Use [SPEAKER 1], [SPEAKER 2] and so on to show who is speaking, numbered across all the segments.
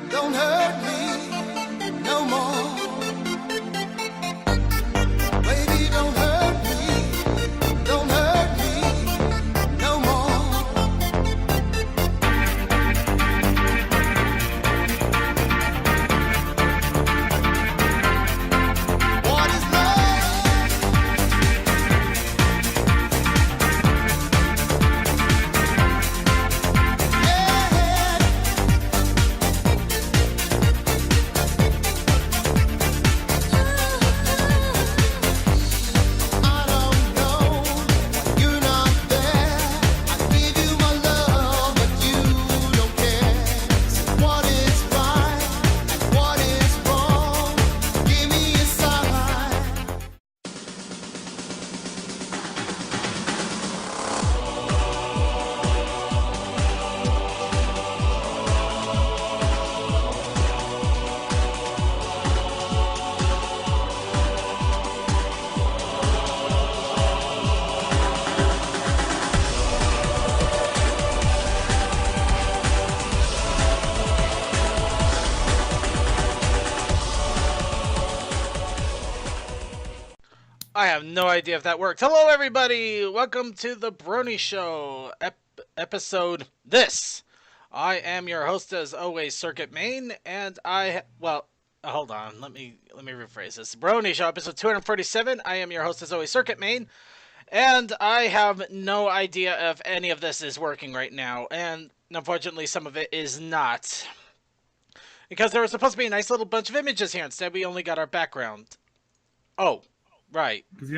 [SPEAKER 1] Don't hurt me no more. Baby, don't hurt me. Don't hurt me no more. What is love? Yeah. I don't know, you're not there. I give you my love, but you don't care. So what is right and what is wrong? Give me a sign.
[SPEAKER 2] I have no idea if that worked. Hello, everybody. Welcome to the Brony Show episode this. I am your host, as always, Circuit Main, and hold on. Let me rephrase this. Brony Show episode 247. I am your host, as always, Circuit Main, and I have no idea if any of this is working right now, and unfortunately, some of it is not. Because there was supposed to be a nice little bunch of images here. Instead, we only got our background. Oh. Right.
[SPEAKER 3] Because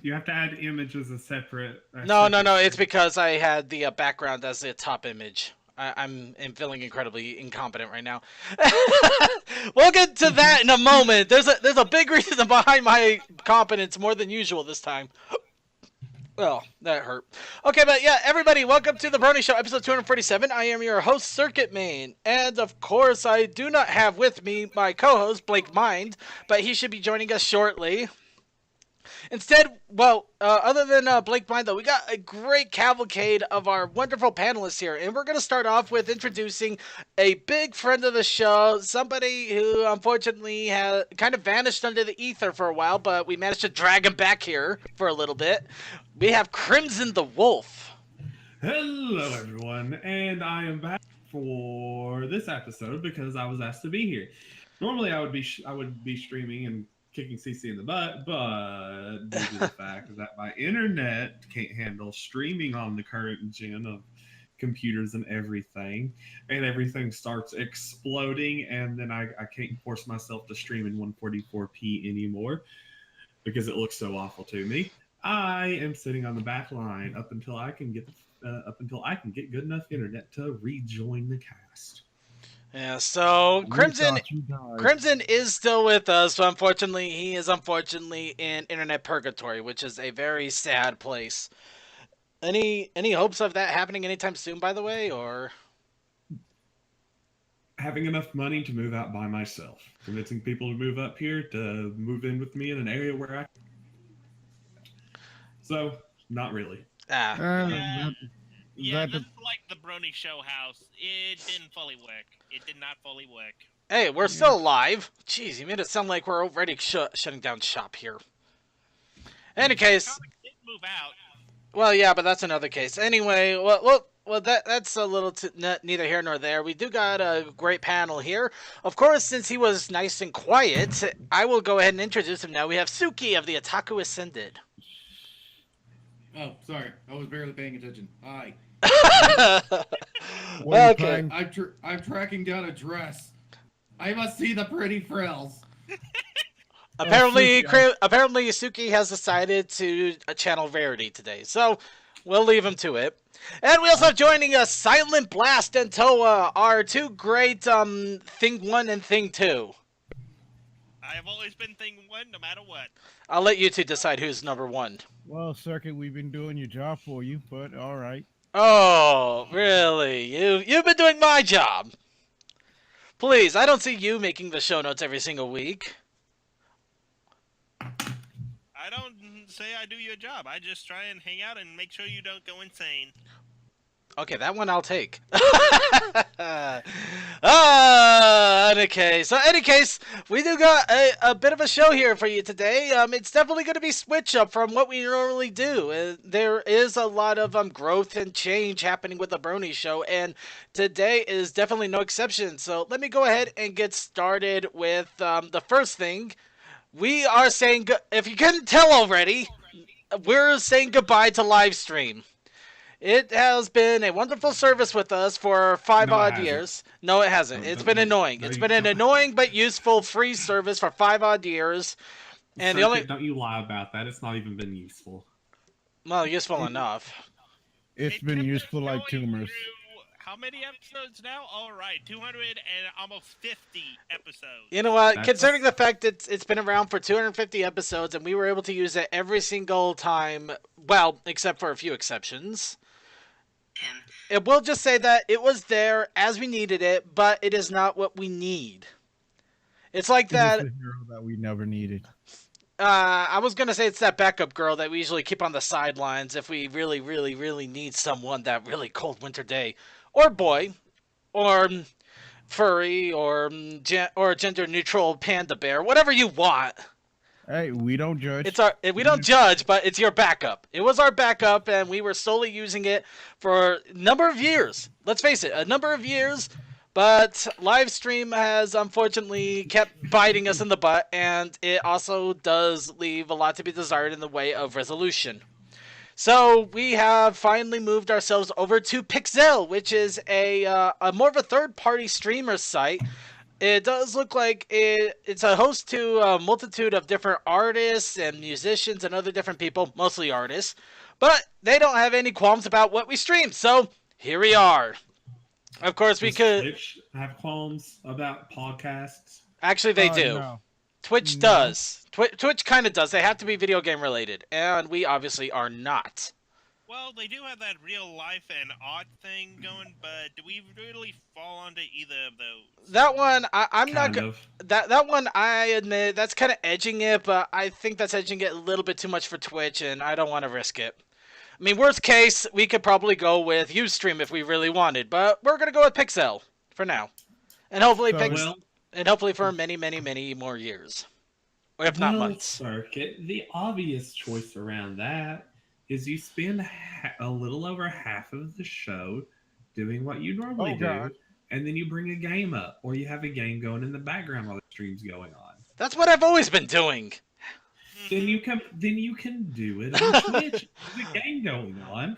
[SPEAKER 3] you have to add image as a separate.
[SPEAKER 2] No. It's because I had the background as the top image. I'm feeling incredibly incompetent right now. We'll get to that in a moment. There's a big reason behind my competence more than usual this time. Well, that hurt. Okay, but yeah, everybody, welcome to the Brony Show, episode 247. I am your host, Circuit Main, and of course, I do not have with me my co-host, Blake Mind, but he should be joining us shortly. Instead, other than Blake Mind, though, we got a great cavalcade of our wonderful panelists here. And we're going to start off with introducing a big friend of the show, somebody who unfortunately had kind of vanished under the ether for a while, but we managed to drag him back here for a little bit. We have Crimson the Wolf.
[SPEAKER 3] Hello, everyone, and I am back for this episode because I was asked to be here. Normally, I would be streaming and kicking CC in the butt, but due to the fact that my internet can't handle streaming on the current gen of computers and everything starts exploding, and then I can't force myself to stream in 144p anymore because it looks so awful to me. I am sitting on the back line up until I can get good enough internet to rejoin the cast.
[SPEAKER 2] Yeah, so Crimson is still with us, but unfortunately, he is in internet purgatory, which is a very sad place. Any hopes of that happening anytime soon, by the way, or
[SPEAKER 3] having enough money to move out by myself, convincing people to move up here to move in with me in an area where so not really.
[SPEAKER 4] Yeah, that's like the Brony Show house. It didn't fully work. It did not fully work.
[SPEAKER 2] Hey, we're still alive. Jeez, you made it sound like we're already shutting down shop here. In any case,
[SPEAKER 4] did move out.
[SPEAKER 2] Well, yeah, but that's another case. Anyway, well, that's a little neither here nor there. We do got a great panel here. Of course, since he was nice and quiet, I will go ahead and introduce him now. We have Suki of the Otaku Ascended.
[SPEAKER 5] Oh, sorry. I was barely paying attention. Hi.
[SPEAKER 2] Okay.
[SPEAKER 5] I'm tracking down a dress. I must see the pretty frills.
[SPEAKER 2] Apparently, Suki has decided to channel Rarity today, so we'll leave him to it. And we also have joining us Silent Blast and Toa, our two great Thing 1 and Thing 2.
[SPEAKER 4] I have always been Thing 1, no matter what.
[SPEAKER 2] I'll let you two decide who's number 1.
[SPEAKER 6] Well, Circuit, we've been doing your job for you, but all right.
[SPEAKER 2] Oh, really? You've been doing my job. Please, I don't see you making the show notes every single week.
[SPEAKER 4] I don't say I do your job. I just try and hang out and make sure you don't go insane.
[SPEAKER 2] Okay, that one I'll take. Okay, so any case, we do got a bit of a show here for you today. It's definitely going to be switch up from what we normally do. There is a lot of growth and change happening with the Brony show, and today is definitely no exception. So let me go ahead and get started with the first thing. We are saying, if you couldn't tell already, we're saying goodbye to live stream. It has been a wonderful service with us for five
[SPEAKER 3] No, it
[SPEAKER 2] odd
[SPEAKER 3] hasn't.
[SPEAKER 2] years. No, it hasn't.
[SPEAKER 3] No,
[SPEAKER 2] It's
[SPEAKER 3] don't-
[SPEAKER 2] been annoying.
[SPEAKER 3] no,
[SPEAKER 2] It's
[SPEAKER 3] you
[SPEAKER 2] been an
[SPEAKER 3] don't.
[SPEAKER 2] annoying but useful free service for 5 odd years. And the only,
[SPEAKER 3] Don't you lie about that. It's not even been useful.
[SPEAKER 2] well, useful enough.
[SPEAKER 6] It's
[SPEAKER 4] It
[SPEAKER 6] been
[SPEAKER 4] kept
[SPEAKER 6] useful like
[SPEAKER 4] going
[SPEAKER 6] tumors.
[SPEAKER 4] through how many episodes now? All right, 200 and almost 50 episodes.
[SPEAKER 2] You know what?
[SPEAKER 3] That's-
[SPEAKER 2] Considering the fact that it's been around for 250 episodes and we were able to use it every single time, well, except for a few exceptions. It will just say that it was there as we needed it, but it is not what we need. It's like that.
[SPEAKER 6] It is the hero that we never needed.
[SPEAKER 2] I was gonna say it's that backup girl that we usually keep on the sidelines if we really, really, really need someone that really cold winter day, or boy, or furry, or gender neutral panda bear, whatever you want.
[SPEAKER 6] Hey, we don't judge.
[SPEAKER 2] We don't judge, but it's your backup. It was our backup, and we were solely using it for a number of years. Let's face it, a number of years. But live stream has unfortunately kept biting us in the butt, and it also does leave a lot to be desired in the way of resolution. So we have finally moved ourselves over to Pixel, which is a more of a third-party streamer site. It does look like it's a host to a multitude of different artists and musicians and other different people, mostly artists. But they don't have any qualms about what we stream, so here we are. Of course, we
[SPEAKER 3] Does
[SPEAKER 2] could...
[SPEAKER 3] Twitch have qualms about podcasts?
[SPEAKER 2] Actually, they do.
[SPEAKER 6] No.
[SPEAKER 2] Twitch
[SPEAKER 6] No.
[SPEAKER 2] does. Twitch kind of does. They have to be video game related, and we obviously are not.
[SPEAKER 4] Well, they do have that real life and odd thing going, but do we really fall onto either of those?
[SPEAKER 2] That one, I'm not
[SPEAKER 3] Kind
[SPEAKER 2] gonna...
[SPEAKER 3] of.
[SPEAKER 2] That one, I admit, that's kind of edging it, but I think that's edging it a little bit too much for Twitch, and I don't want to risk it. I mean, worst case, we could probably go with Ustream if we really wanted, but we're gonna go with Pixel for now, and hopefully
[SPEAKER 6] So-
[SPEAKER 2] hopefully for many, many, many more years, or if not months.
[SPEAKER 3] Circuit, the obvious choice around that is you spend a little over half of the show doing what you normally
[SPEAKER 6] Oh,
[SPEAKER 3] do,
[SPEAKER 6] God.
[SPEAKER 3] and then you bring a game up, or you have a game going in the background while the stream's going on.
[SPEAKER 2] That's what I've always been doing.
[SPEAKER 3] Then you can do it on Twitch. There's a game going on.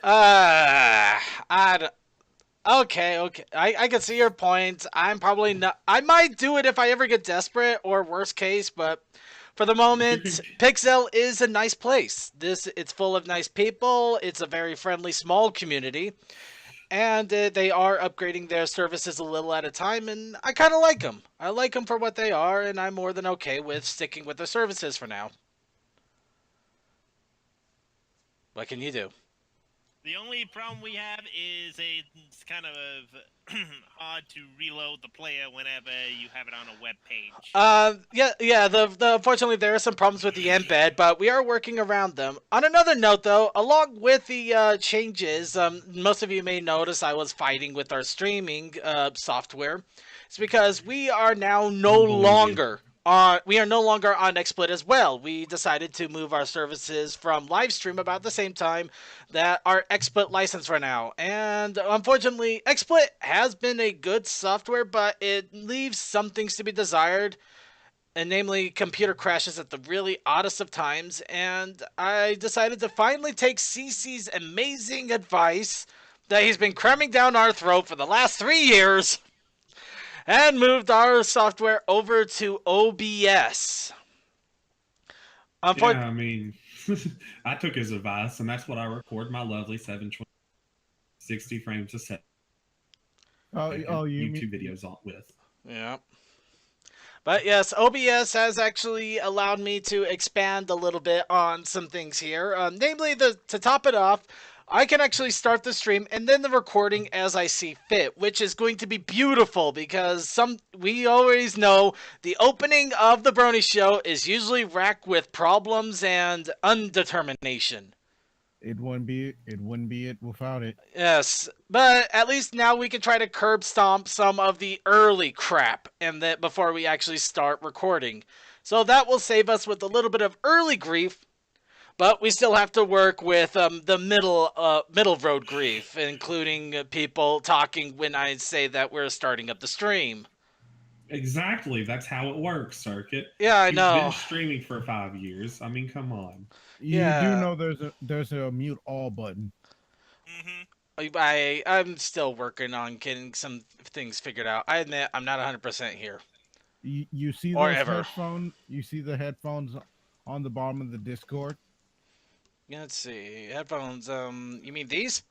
[SPEAKER 2] Okay. I can see your point. I'm probably not. I might do it if I ever get desperate, or worst case, but for the moment, Pixel is a nice place. It's full of nice people. It's a very friendly, small community, and they are upgrading their services a little at a time, and I kind of like them. I like them for what they are, and I'm more than okay with sticking with their services for now. What can you do?
[SPEAKER 4] The only problem we have is it's kind of hard to reload the player whenever you have it on a web page.
[SPEAKER 2] Yeah. Unfortunately, there are some problems with the embed, but we are working around them. On another note, though, along with the changes, most of you may notice I was fighting with our streaming software. It's because we are now no longer on XSplit as well. We decided to move our services from Livestream about the same time that our XSplit license ran out. And unfortunately, XSplit has been a good software, but it leaves some things to be desired, and namely computer crashes at the really oddest of times. And I decided to finally take CC's amazing advice that he's been cramming down our throat for the last 3 years, and moved our software over to OBS.
[SPEAKER 3] Yeah, I mean, I took his advice, and that's what I record my lovely 720 60 frames a second
[SPEAKER 6] You
[SPEAKER 3] YouTube
[SPEAKER 6] mean,
[SPEAKER 3] videos on with.
[SPEAKER 2] Yeah. But yes, OBS has actually allowed me to expand a little bit on some things here. Namely, to top it off, I can actually start the stream and then the recording as I see fit, which is going to be beautiful because we always know the opening of the Brony show is usually racked with problems and undetermination.
[SPEAKER 6] It wouldn't be it without it.
[SPEAKER 2] Yes, but at least now we can try to curb stomp some of the early crap and that before we actually start recording. So that will save us with a little bit of early grief, but we still have to work with the middle road grief, including people talking when I say that we're starting up the stream.
[SPEAKER 3] Exactly. That's how it works, Circuit.
[SPEAKER 2] Yeah, I
[SPEAKER 3] You've been
[SPEAKER 2] know.
[SPEAKER 3] streaming for 5 years. I mean, come on.
[SPEAKER 6] You do
[SPEAKER 2] Yeah.
[SPEAKER 6] know there's a mute all button.
[SPEAKER 2] I'm still working on getting some things figured out. I admit I'm not 100% here.
[SPEAKER 6] You see
[SPEAKER 2] Or
[SPEAKER 6] those
[SPEAKER 2] ever.
[SPEAKER 6] headphones? You see the headphones on the bottom of the Discord?
[SPEAKER 2] Yeah, let's see. Headphones, you mean these?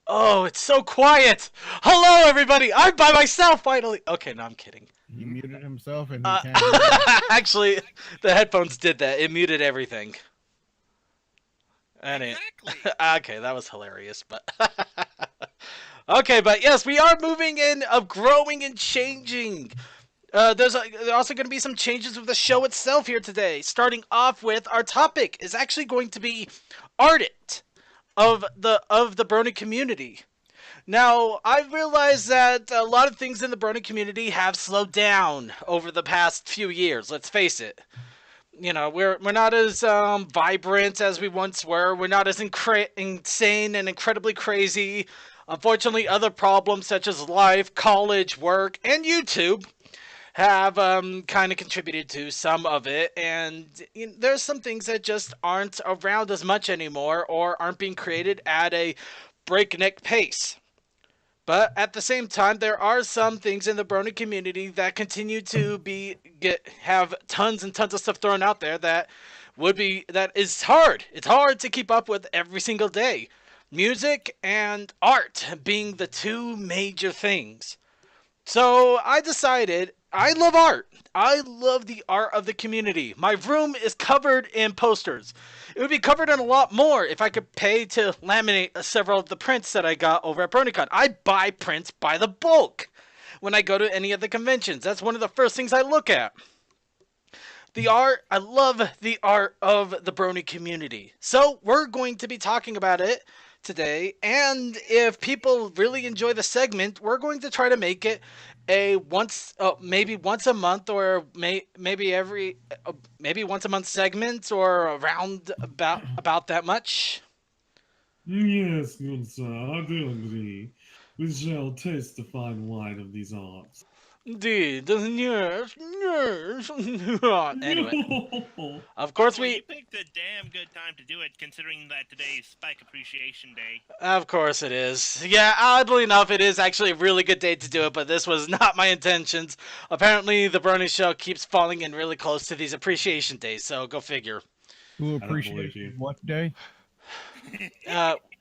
[SPEAKER 2] Oh, it's so quiet! Hello, everybody! I'm by myself, finally! Okay, no, I'm kidding.
[SPEAKER 6] He muted himself and he can't hear you.
[SPEAKER 2] Actually, the headphones did that. It muted everything.
[SPEAKER 4] Exactly.
[SPEAKER 2] Okay, that was hilarious, but... Okay, but yes, we are moving in, growing and changing. There's also going to be some changes with the show itself here today. Starting off with our topic is actually going to be art of the Brony community. Now, I've realized that a lot of things in the Brony community have slowed down over the past few years. Let's face it. You know, we're not as vibrant as we once were. We're not as insane and incredibly crazy. Unfortunately, other problems such as life, college, work, and YouTube have kind of contributed to some of it, and there's some things that just aren't around as much anymore or aren't being created at a breakneck pace. But at the same time, there are some things in the Brony community that continue to have tons and tons of stuff thrown out there that is hard. It's hard to keep up with every single day. Music and art being the two major things. So I decided I love art. I love the art of the community. My room is covered in posters. It would be covered in a lot more if I could pay to laminate several of the prints that I got over at BronyCon. I buy prints by the bulk when I go to any of the conventions. That's one of the first things I look at. The art, I love the art of the Brony community. So we're going to be talking about it today, and if people really enjoy the segment, we're going to try to make it a maybe once a month, or maybe once a month segment, or around about that much.
[SPEAKER 3] Yes, good sir. I do agree. We shall taste the fine wine of these arts.
[SPEAKER 2] Indeed, yes. Anyway, of course
[SPEAKER 4] Well, you picked a damn good time to do it, considering that today's Spike Appreciation Day.
[SPEAKER 2] Of course it is. Yeah, oddly enough, it is actually a really good day to do it, but this was not my intentions. Apparently, the Brony Show keeps falling in really close to these appreciation days, so go figure.
[SPEAKER 6] Who
[SPEAKER 3] I don't believe
[SPEAKER 6] appreciates
[SPEAKER 3] you.
[SPEAKER 6] what day?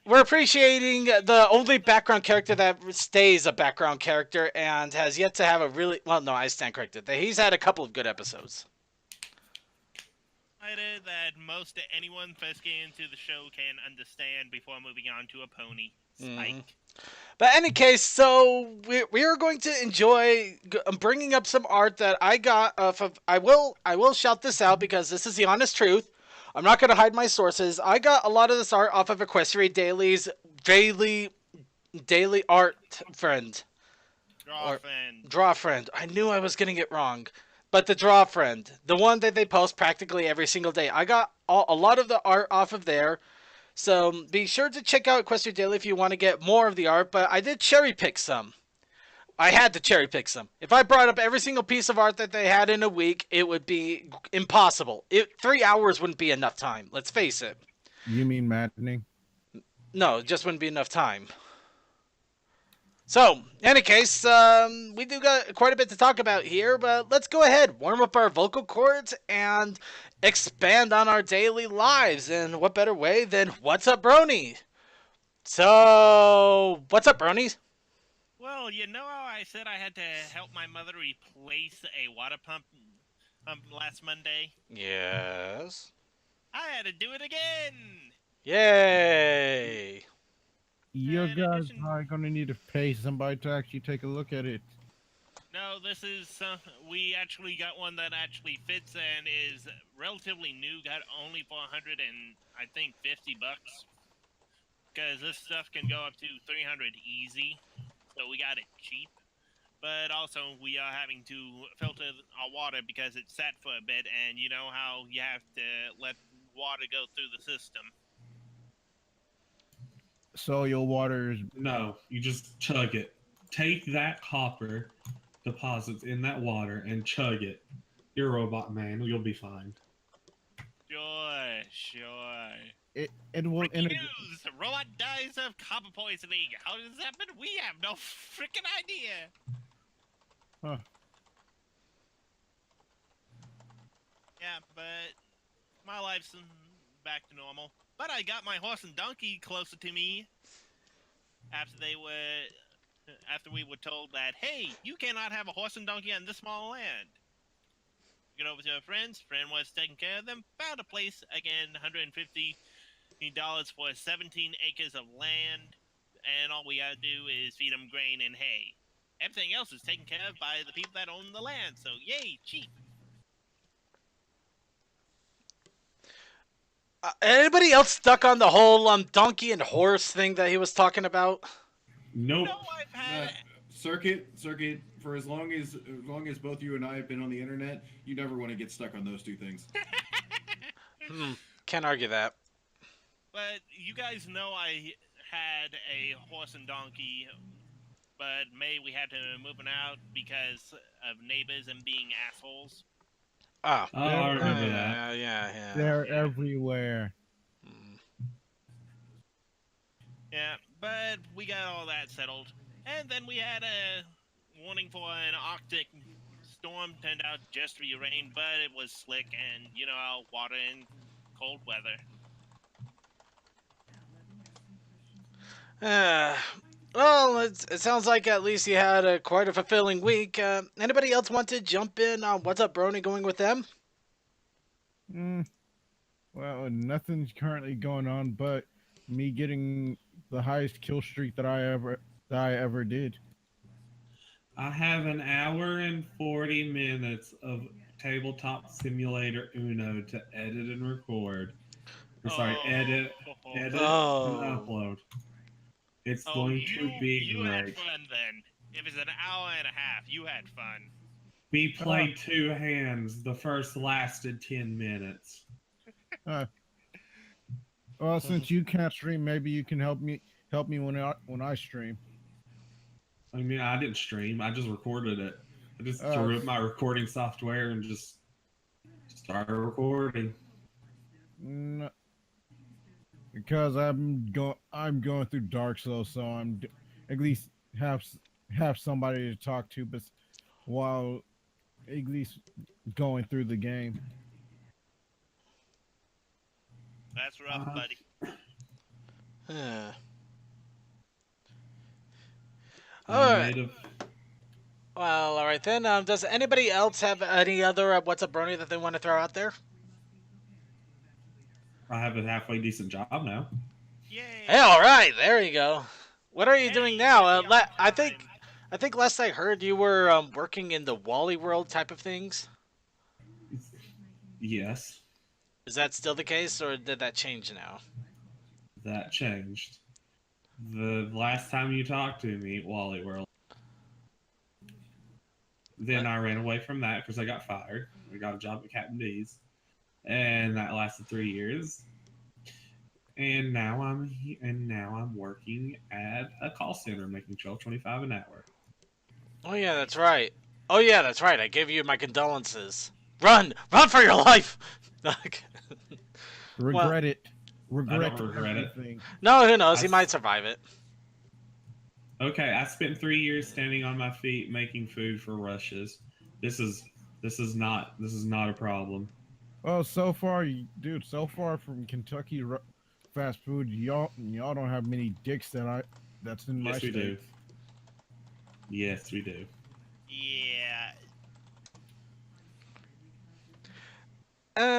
[SPEAKER 2] We're appreciating the only background character that stays a background character and has yet to have a really... Well, no, I stand corrected. He's had a couple of good episodes.
[SPEAKER 4] That most anyone first getting into the show can understand before moving on to a pony. Spike.
[SPEAKER 2] But in any case, so we are going to enjoy bringing up some art that I got off of... I will shout this out because this is the honest truth. I'm not going to hide my sources. I got a lot of this art off of Equestria Daily's daily art friend. Draw friend. I knew I was getting it wrong. But the Draw friend. The one that they post practically every single day. I got a lot of the art off of there. So be sure to check out Equestria Daily if you want to get more of the art. But I did cherry pick some. I had to cherry pick some. If I brought up every single piece of art that they had in a week, it would be impossible. 3 hours wouldn't be enough time. Let's face it.
[SPEAKER 6] You mean maddening?
[SPEAKER 2] No, it just wouldn't be enough time. So, in any case, we do got quite a bit to talk about here, but let's go ahead, warm up our vocal cords, and expand on our daily lives. And what better way than What's Up, Brony? So, what's up, Bronies?
[SPEAKER 4] Well, you know how I said I had to help my mother replace a water pump last Monday?
[SPEAKER 2] Yes.
[SPEAKER 4] I had to do it again!
[SPEAKER 2] Yay!
[SPEAKER 6] You
[SPEAKER 4] in
[SPEAKER 6] guys
[SPEAKER 4] addition-
[SPEAKER 6] are gonna need to pay somebody to actually take a look at it.
[SPEAKER 4] No, this is we actually got one that actually fits and is relatively new. Got only for 100 and I think $50, because this stuff can go up to 300 easy. So we got it cheap. But also, we are having to filter our water because it's sat for a bit, and you know how you have to let water go through the system.
[SPEAKER 6] So your water's
[SPEAKER 3] No, you just chug it. Take that copper deposits in that water and chug it. You're a robot man. You'll be fine.
[SPEAKER 4] Sure.
[SPEAKER 6] it will
[SPEAKER 4] Breaking
[SPEAKER 6] in
[SPEAKER 4] news! Robot dies of copper poisoning. How does that happen? We have no freaking idea.
[SPEAKER 6] Huh.
[SPEAKER 4] Yeah, but my life's back to normal. But I got my horse and donkey closer to me after we were told that, hey, you cannot have a horse and donkey on this small land. Get over to our friends. Friend was taking care of them. Found a place again, $150 for 17 acres of land, and all we gotta do is feed them grain and hay. Everything else is taken care of by the people that own the land. So yay, cheap.
[SPEAKER 2] Anybody else stuck on the whole donkey and horse thing that he was talking about?
[SPEAKER 3] Nope.
[SPEAKER 4] No, I've had.
[SPEAKER 5] Circuit. For as long as both you and I have been on the internet, you never want to get stuck on those two things.
[SPEAKER 2] Can't argue that.
[SPEAKER 4] But you guys know I had a horse and donkey, but we had to move it out because of neighbors and being assholes.
[SPEAKER 2] Oh,
[SPEAKER 3] I remember that.
[SPEAKER 2] Yeah.
[SPEAKER 6] they're everywhere.
[SPEAKER 4] Yeah, but we got all that settled. And then we had a warning for an Arctic storm. Turned out just to be rain, but it was slick and, you know, water in cold weather.
[SPEAKER 2] Well, it sounds like at least you had quite a fulfilling week. Anybody else want to jump in on What's Up, Brony, going with them?
[SPEAKER 6] Well, nothing's currently going on, but me getting the highest kill streak that I ever did.
[SPEAKER 3] I have an hour and 40 minutes of Tabletop Simulator Uno to edit and record. Edit and upload. It's going to be
[SPEAKER 4] you
[SPEAKER 3] great.
[SPEAKER 4] had fun then. If it's an hour and a half, you had fun.
[SPEAKER 3] We played two hands. The first lasted 10 minutes.
[SPEAKER 6] Well, since you can't stream, maybe you can help me when I stream.
[SPEAKER 3] I mean, I didn't stream. I just recorded it. I just threw up my recording software and just started recording.
[SPEAKER 6] No, because I'm going through Dark Souls, so I'm at least have somebody to talk to, but while at least going through the game.
[SPEAKER 4] That's rough, buddy.
[SPEAKER 2] Alright. Well, alright then. Does anybody else have any other What's Up, Brony that they want to throw out there?
[SPEAKER 3] I have a halfway decent job now.
[SPEAKER 4] Yay!
[SPEAKER 2] Hey, alright, there you go. What are you doing now? I think last I heard you were working in the Wally World type of things.
[SPEAKER 3] Yes.
[SPEAKER 2] Is that still the case, or did that change now?
[SPEAKER 3] That changed. The last time you talked to me, Wally World. Then I ran away from that because I got fired. I got a job at Captain D's, and that lasted 3 years. And now I'm working at a call center, making $12.25 an hour.
[SPEAKER 2] Oh yeah, that's right. I gave you my condolences. Run for your life.
[SPEAKER 6] Regret it.
[SPEAKER 3] I don't regret
[SPEAKER 6] everything.
[SPEAKER 2] No, who knows? He might survive it.
[SPEAKER 3] Okay, I spent 3 years standing on my feet making food for Rushes. This is not a problem.
[SPEAKER 6] Well, so far from Kentucky fast food, y'all don't have many dicks that's in my
[SPEAKER 3] Yes, we
[SPEAKER 6] state.
[SPEAKER 3] do. Yes, we do.
[SPEAKER 4] Yeah.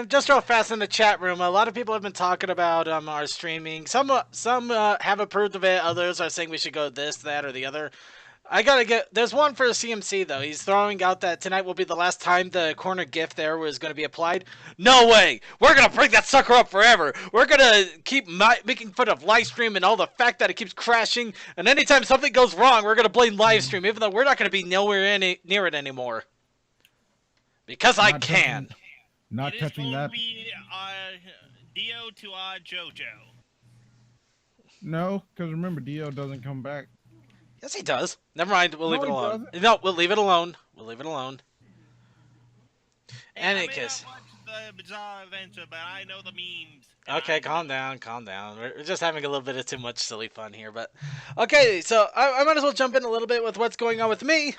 [SPEAKER 2] Just real fast in the chat room, a lot of people have been talking about our streaming. Some have approved of it. Others are saying we should go this, that, or the other. I gotta get. There's one for CMC though. He's throwing out that tonight will be the last time the corner gift there was going to be applied. No way. We're gonna bring that sucker up forever. We're gonna keep making fun of Livestream and all the fact that it keeps crashing. And anytime something goes wrong, we're gonna blame Livestream, even though we're not gonna be nowhere near it anymore. Because I can.
[SPEAKER 6] Not
[SPEAKER 4] It is
[SPEAKER 6] touching
[SPEAKER 4] going
[SPEAKER 6] that.
[SPEAKER 4] to be Dio to JoJo.
[SPEAKER 6] No, because remember, Dio doesn't come back.
[SPEAKER 2] Yes, he does. Never mind. We'll leave
[SPEAKER 6] No,
[SPEAKER 2] it
[SPEAKER 6] he
[SPEAKER 2] alone.
[SPEAKER 6] doesn't.
[SPEAKER 2] No, we'll leave it alone. We'll leave it alone.
[SPEAKER 4] Hey,
[SPEAKER 2] Any
[SPEAKER 4] I may
[SPEAKER 2] case.
[SPEAKER 4] not watch the Bizarre Adventure, but I know the memes.
[SPEAKER 2] Okay, calm down, calm down. We're just having a little bit of too much silly fun here, but... Okay, so I might as well jump in a little bit with what's going on with me.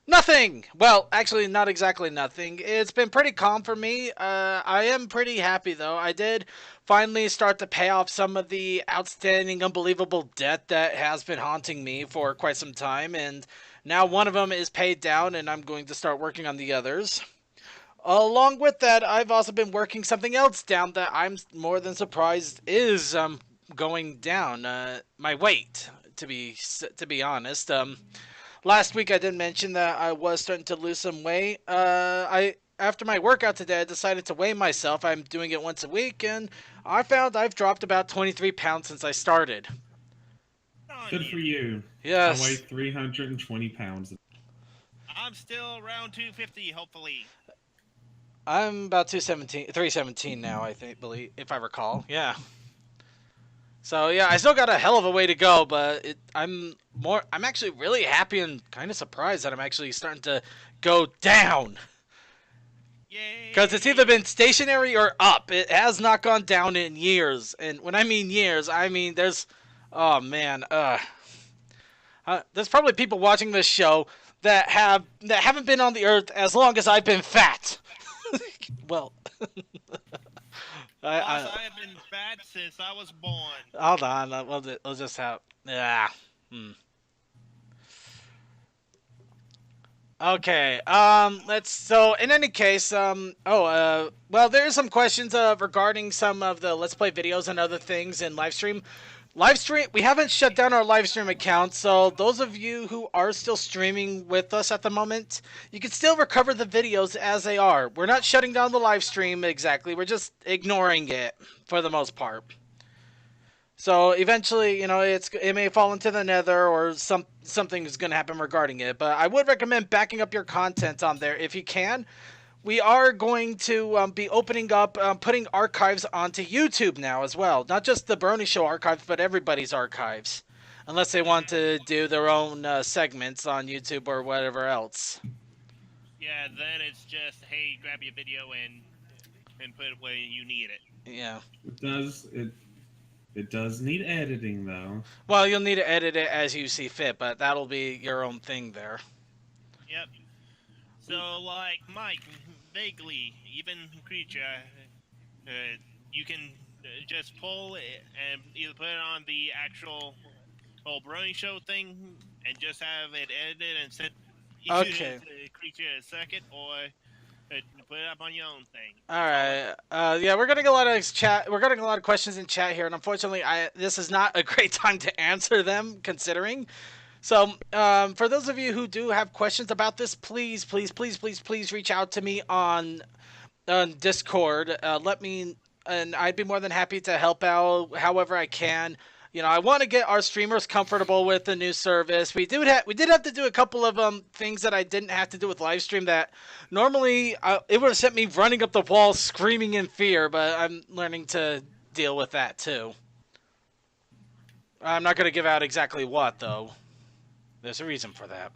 [SPEAKER 2] Nothing! Well, actually, not exactly nothing. It's been pretty calm for me. I am pretty happy, though. I did finally start to pay off some of the outstanding, unbelievable debt that has been haunting me for quite some time, and now one of them is paid down, and I'm going to start working on the others. Along with that, I've also been working something else down that I'm more than surprised is going down. My weight, to be honest. Last week I did mention that I was starting to lose some weight. After my workout today, I decided to weigh myself. I'm doing it once a week, and I found I've dropped about 23 pounds since I started.
[SPEAKER 3] Good for you.
[SPEAKER 2] Yes.
[SPEAKER 3] I weigh 320 pounds.
[SPEAKER 4] I'm still around 250, hopefully.
[SPEAKER 2] I'm about 317 now, believe, if I recall. Yeah. So yeah, I still got a hell of a way to go, but I'm actually really happy and kind of surprised that I'm actually starting to go down.
[SPEAKER 4] Yay!
[SPEAKER 2] Because it's either been stationary or up. It has not gone down in years. And when I mean years, I mean there's... Oh, man. There's probably people watching this show that haven't been on the earth as long as I've been fat. Well...
[SPEAKER 4] Boss, I have been fat since I was born.
[SPEAKER 2] Hold on. We'll just have... Yeah. Okay, so in any case, well, there's some questions, regarding some of the Let's Play videos and other things in Livestream. We haven't shut down our Livestream account, so those of you who are still streaming with us at the moment, you can still recover the videos as they are. We're not shutting down the Livestream exactly, we're just ignoring it, for the most part. So eventually, you know, it may fall into the nether or something is going to happen regarding it. But I would recommend backing up your content on there if you can. We are going to be opening up, putting archives onto YouTube now as well. Not just the Brony Show archives, but everybody's archives. Unless they want to do their own segments on YouTube or whatever else.
[SPEAKER 4] Yeah, then it's just, hey, grab your video and put it where you need it.
[SPEAKER 2] Yeah.
[SPEAKER 3] It does need editing, though.
[SPEAKER 2] Well, you'll need to edit it as you see fit, but that'll be your own thing there.
[SPEAKER 4] Yep. So, like Mike, vaguely, even Creature, you can just pull it and either put it on the actual old Brony Show thing and just have it edited and sent
[SPEAKER 2] Okay.
[SPEAKER 4] to Creature a second, or put it up on your own thing.
[SPEAKER 2] All right. Yeah, we're getting a lot of chat. We're getting a lot of questions in chat here, and unfortunately, this is not a great time to answer them, considering. So, for those of you who do have questions about this, please reach out to me on Discord. And I'd be more than happy to help out however I can. You know, I want to get our streamers comfortable with the new service. We did have to do a couple of things that I didn't have to do with Livestream that normally it would have sent me running up the wall screaming in fear, but I'm learning to deal with that too. I'm not going to give out exactly what, though. There's a reason for that.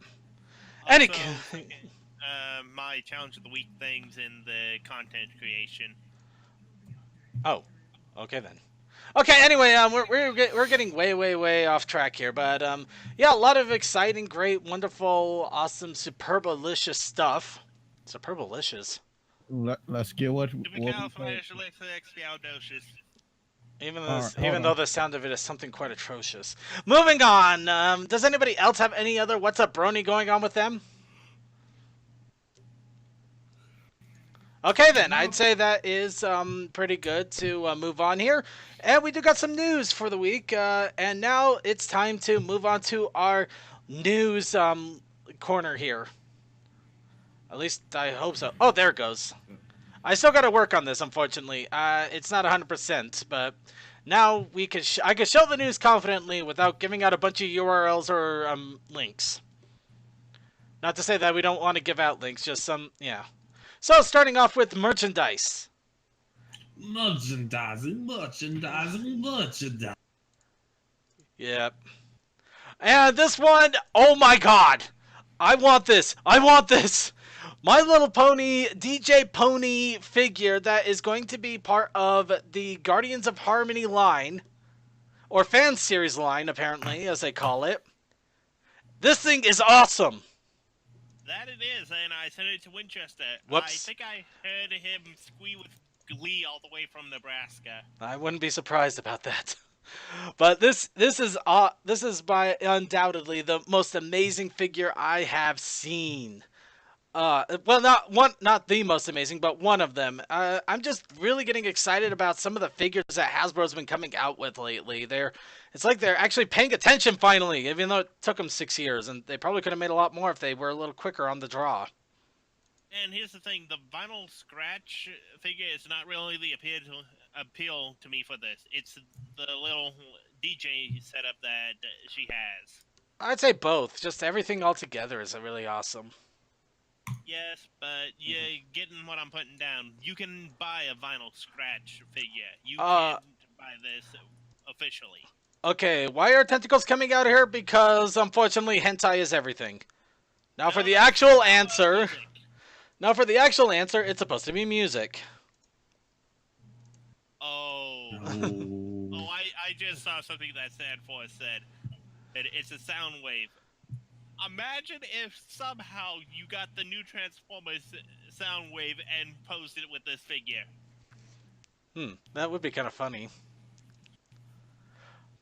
[SPEAKER 4] Also, my challenge of the week things in the content creation.
[SPEAKER 2] Oh, okay then. Okay, anyway, we're getting way off track here, but yeah, a lot of exciting, great, wonderful, awesome, superbalicious stuff. Superbalicious.
[SPEAKER 6] Let's get what we
[SPEAKER 2] Even though the sound of it is something quite atrocious. Moving on. Does anybody else have any other What's Up Brony going on with them? Okay then, I'd say that is pretty good to move on here. And we do got some news for the week, and now it's time to move on to our news corner here. At least I hope so. Oh, there it goes. I still got to work on this, unfortunately. It's not 100%, but now we can. I can show the news confidently without giving out a bunch of URLs or links. Not to say that we don't want to give out links, just some, yeah. So starting off with merchandise.
[SPEAKER 3] Merchandising.
[SPEAKER 2] Yep. And this one, oh my god! I want this! I want this! My Little Pony DJ Pony figure that is going to be part of the Guardians of Harmony line, or fan series line, apparently, as they call it. This thing is awesome!
[SPEAKER 4] That it is, and I sent it to Winchester.
[SPEAKER 2] Whoops.
[SPEAKER 4] I think I heard him squeal with glee all the way from Nebraska.
[SPEAKER 2] I wouldn't be surprised about that. But this is by undoubtedly the most amazing figure I have seen. Well, not the most amazing, but one of them. I'm just really getting excited about some of the figures that Hasbro's been coming out with lately. It's like they're actually paying attention finally, even though it took them 6 years, and they probably could have made a lot more if they were a little quicker on the draw.
[SPEAKER 4] And here's the thing: the vinyl scratch figure is not really the appeal to me for this. It's the little DJ setup that she has.
[SPEAKER 2] I'd say both. Just everything all together is really awesome.
[SPEAKER 4] Yes, but you're getting what I'm putting down. You can buy a vinyl scratch figure. You can't buy this officially.
[SPEAKER 2] Okay, why are tentacles coming out here? Because unfortunately, hentai is everything. Now for
[SPEAKER 4] No,
[SPEAKER 2] the
[SPEAKER 4] that's
[SPEAKER 2] actual
[SPEAKER 4] not
[SPEAKER 2] answer.
[SPEAKER 4] music.
[SPEAKER 2] Now for the actual answer, it's supposed to be music.
[SPEAKER 4] Oh.
[SPEAKER 3] Oh.
[SPEAKER 4] Oh, I just saw something that Sandforce said. It's a sound wave. Imagine if somehow you got the new Transformers sound wave and posed it with this figure.
[SPEAKER 2] That would be kind of funny.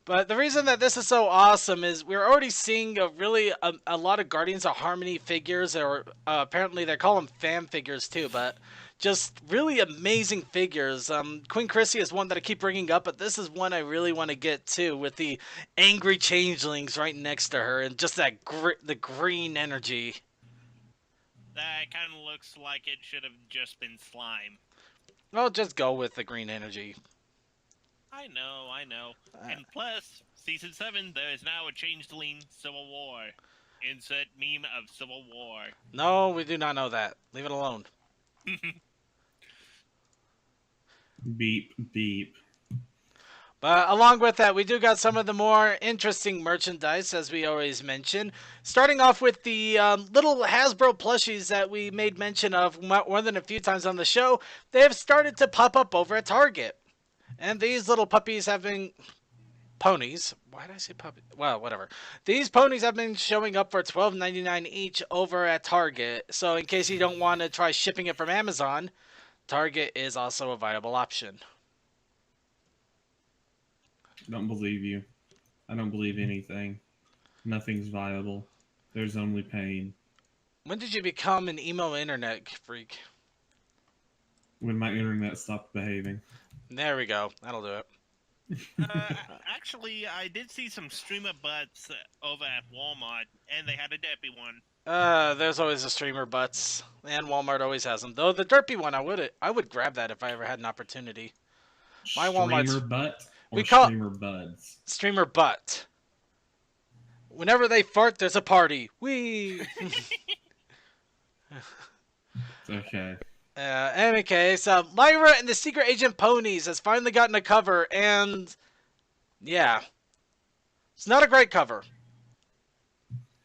[SPEAKER 2] But the reason that this is so awesome is we're already seeing a lot of Guardians of Harmony figures, or apparently they call them fan figures too, but just really amazing figures. Queen Chrissy is one that I keep bringing up, but this is one I really want to get to, with the angry changelings right next to her and just that the green energy.
[SPEAKER 4] That kind of looks like it should have just been slime.
[SPEAKER 2] I'll just go with the green energy.
[SPEAKER 4] I know. And plus, Season 7, there is now a changeling Civil War. Insert meme of Civil War.
[SPEAKER 2] No, we do not know that. Leave it alone.
[SPEAKER 3] Beep, beep.
[SPEAKER 2] But along with that, we do got some of the more interesting merchandise, as we always mention. Starting off with the little Hasbro plushies that we made mention of more than a few times on the show. They have started to pop up over at Target. And these little puppies have been... Ponies. Why did I say puppy? Well, whatever. These ponies have been showing up for $12.99 each over at Target. So in case you don't want to try shipping it from Amazon, Target is also a viable option.
[SPEAKER 3] Don't believe you. I don't believe anything. Nothing's viable. There's only pain.
[SPEAKER 2] When did you become an emo internet freak?
[SPEAKER 3] When my internet stopped behaving.
[SPEAKER 2] There we go. That'll do it.
[SPEAKER 4] Actually, I did see some streamer butts over at Walmart, and they had a derpy one.
[SPEAKER 2] There's always a streamer butts, and Walmart always has them. Though the derpy one, I would grab that if I ever had an opportunity. My Walmart's...
[SPEAKER 3] Streamer butt or
[SPEAKER 2] We call-
[SPEAKER 3] streamer buds?
[SPEAKER 2] Streamer butt. Whenever they fart, there's a party. Whee!
[SPEAKER 3] Okay.
[SPEAKER 2] Any case, Lyra and the Secret Agent Ponies has finally gotten a cover, and yeah, it's not a great cover.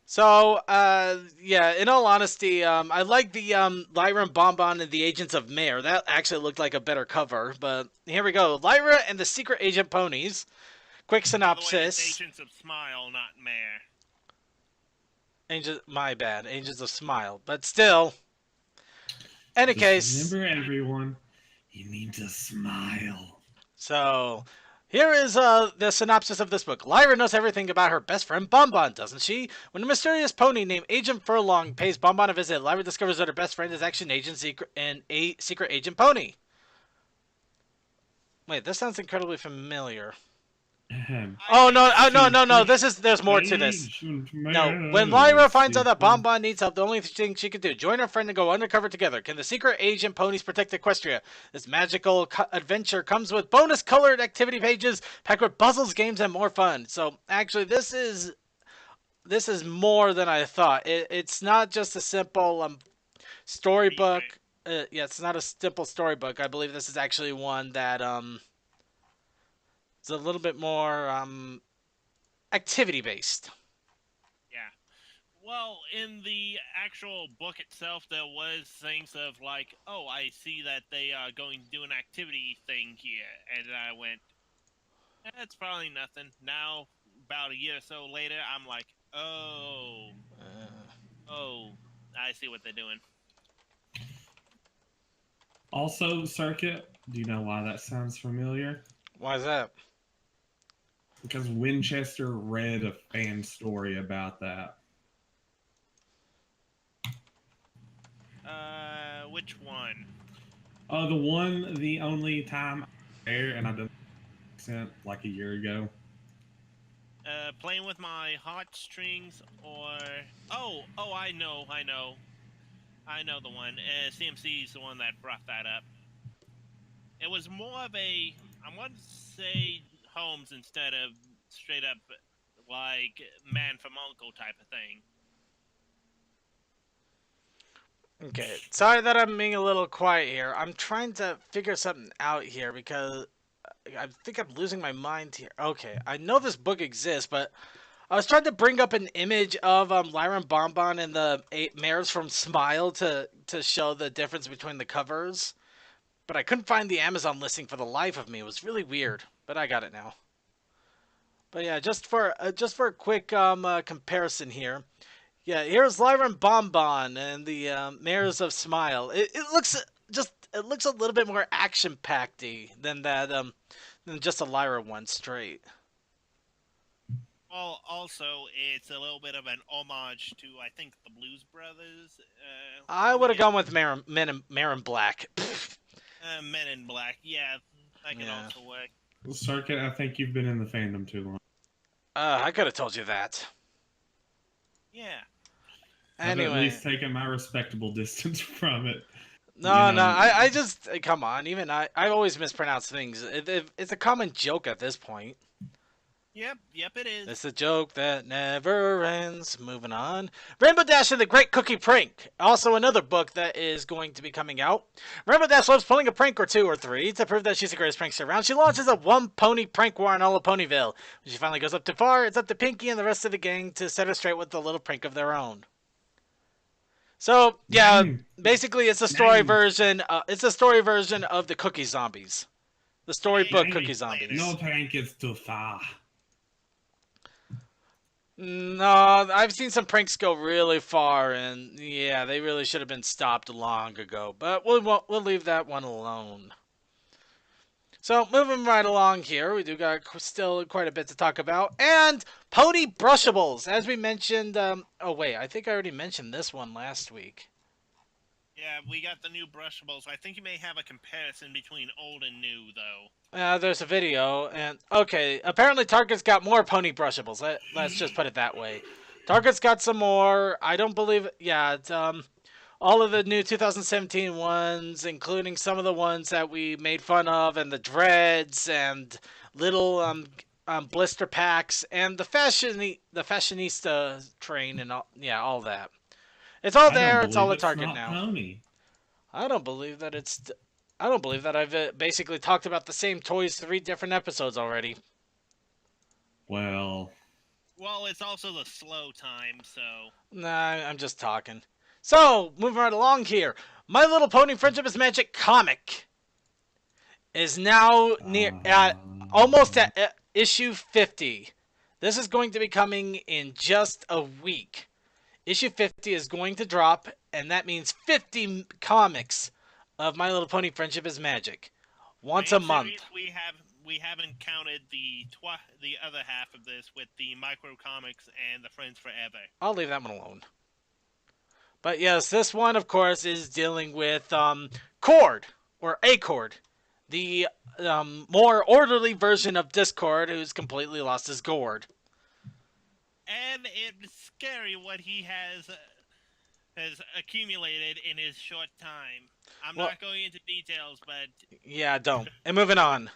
[SPEAKER 2] So, yeah, in all honesty, I like the Lyra and Bonbon and the Agents of Mare. That actually looked like a better cover, but here we go. Lyra and the Secret Agent Ponies. Quick
[SPEAKER 4] By the way, it's
[SPEAKER 2] synopsis.
[SPEAKER 4] Agents of Smile, not Mare.
[SPEAKER 2] My bad. Agents of Smile. But still, any
[SPEAKER 3] Just
[SPEAKER 2] case.
[SPEAKER 3] remember, everyone, you need to smile.
[SPEAKER 2] So, here is the synopsis of this book. Lyra knows everything about her best friend Bonbon, doesn't she? When a mysterious pony named Agent Furlong pays Bonbon a visit, Lyra discovers that her best friend is actually an secret agent pony. Wait, this sounds incredibly familiar. Oh no!
[SPEAKER 4] I
[SPEAKER 2] No!
[SPEAKER 4] think
[SPEAKER 2] No! No! There's more to this. No, when Lyra finds out that Bonbon needs help, the only thing she can do, join her friend and go undercover together. Can the secret agent ponies protect Equestria? This magical adventure comes with bonus colored activity pages packed with puzzles, games, and more fun. So actually, this is more than I thought. It's not just a simple storybook. Yeah, it's not a simple storybook. I believe this is actually one that is a little bit more activity based.
[SPEAKER 4] Yeah. Well, in the actual book itself, there was things of like, oh, I see that they are going to do an activity thing here, and I went, that's probably nothing. Now, about a year or so later, I'm like, oh, I see what they're doing.
[SPEAKER 3] Also, Circuit, do you know why that sounds familiar?
[SPEAKER 2] Why is that?
[SPEAKER 3] Because Winchester read a fan story about that.
[SPEAKER 4] Which one?
[SPEAKER 3] The only time there, and I did accent like a year ago.
[SPEAKER 4] Playing with my heartstrings, or I know the one. CMC's the one that brought that up. It was more of a, I want to say Holmes instead of straight up like Man from Uncle type of thing.
[SPEAKER 2] Okay, sorry that I'm being a little quiet here. I'm trying to figure something out here because I think I'm losing my mind here. Okay, I know this book exists, but I was trying to bring up an image of Lyra and Bonbon and the mares from Smile to show the difference between the covers, but I couldn't find the Amazon listing for the life of me. It was really weird, but I got it now. But yeah, just for a quick comparison here. Yeah, here's Lyra and Bonbon and the mares of Smile. It looks it looks a little bit more action packedy than that than just a Lyra one straight.
[SPEAKER 4] Well, also, it's a little bit of an homage to, I think, the Blues Brothers.
[SPEAKER 2] I would have gone with Men in Black.
[SPEAKER 4] Men in Black. Yeah, that can
[SPEAKER 2] Yeah.
[SPEAKER 4] also work.
[SPEAKER 3] Circuit, I think you've been in the fandom too long.
[SPEAKER 2] I could have told you that.
[SPEAKER 4] Yeah.
[SPEAKER 3] I've at
[SPEAKER 2] Anyway,
[SPEAKER 3] least taken my respectable distance from it.
[SPEAKER 2] no,
[SPEAKER 3] you know.
[SPEAKER 2] I just come on. Even I always mispronounce things. It's a common joke at this point.
[SPEAKER 4] Yep, it is.
[SPEAKER 2] It's a joke that never ends. Moving on. Rainbow Dash and the Great Cookie Prank. Also another book that is going to be coming out. Rainbow Dash loves pulling a prank or two or three to prove that she's the greatest prankster around. She launches a one-pony prank war on all of Ponyville. When she finally goes up too far, it's up to Pinky and the rest of the gang to set her straight with a little prank of their own. So, yeah, basically it's a story version. It's a story version of the Cookie Zombies. The storybook
[SPEAKER 3] Hey,
[SPEAKER 2] Cookie Zombies.
[SPEAKER 3] No prank is too far.
[SPEAKER 2] No, I've seen some pranks go really far, and yeah, they really should have been stopped long ago. But we'll leave that one alone. So moving right along here, we do got still quite a bit to talk about, and Pony Brushables, as we mentioned. Oh wait, I think I already mentioned this one last week.
[SPEAKER 4] Yeah, we got the new brushables. I think you may have a comparison between old and new, though.
[SPEAKER 2] There's a video, and okay, apparently Target's got more Pony Brushables. Let's just put it that way. Target's got some more. I don't believe. Yeah, it's, all of the new 2017 ones, including some of the ones that we made fun of, and the dreads, and little blister packs, and the fashionista train, and all, yeah, all that. It's all there. It's all at Target
[SPEAKER 3] not
[SPEAKER 2] now.
[SPEAKER 3] Pony.
[SPEAKER 2] I don't believe that it's. I don't believe that I've basically talked about the same toys 3 different episodes already.
[SPEAKER 3] Well,
[SPEAKER 4] Well, it's also the slow time, so.
[SPEAKER 2] Nah, I'm just talking. So, moving right along here. My Little Pony Friendship is Magic comic is now almost at issue 50. This is going to be coming in just a week. Issue 50 is going to drop, and that means 50 comics of My Little Pony Friendship is Magic. Once a month.
[SPEAKER 4] We haven't counted the other half of this with the micro comics and the Friends Forever.
[SPEAKER 2] I'll leave that one alone. But yes, this one, of course, is dealing with Cord, or Acord, the more orderly version of Discord, who's completely lost his gourd.
[SPEAKER 4] And it's scary what he has accumulated in his short time. I'm
[SPEAKER 2] Well-
[SPEAKER 4] not going into details, but
[SPEAKER 2] Yeah, don't. And moving on.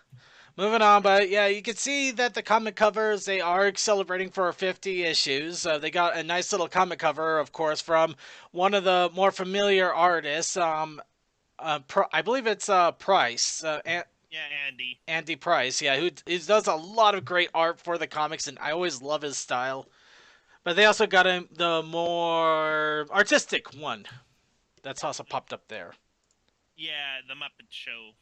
[SPEAKER 2] But yeah, you can see that the comic covers, they are celebrating for 50 issues. They got a nice little comic cover, of course, from one of the more familiar artists. I believe it's Price,
[SPEAKER 4] yeah, Andy.
[SPEAKER 2] Andy Price, yeah, who does a lot of great art for the comics, and I always love his style. But they also got the more artistic one that's also popped up there.
[SPEAKER 4] Yeah, the Muppet Show.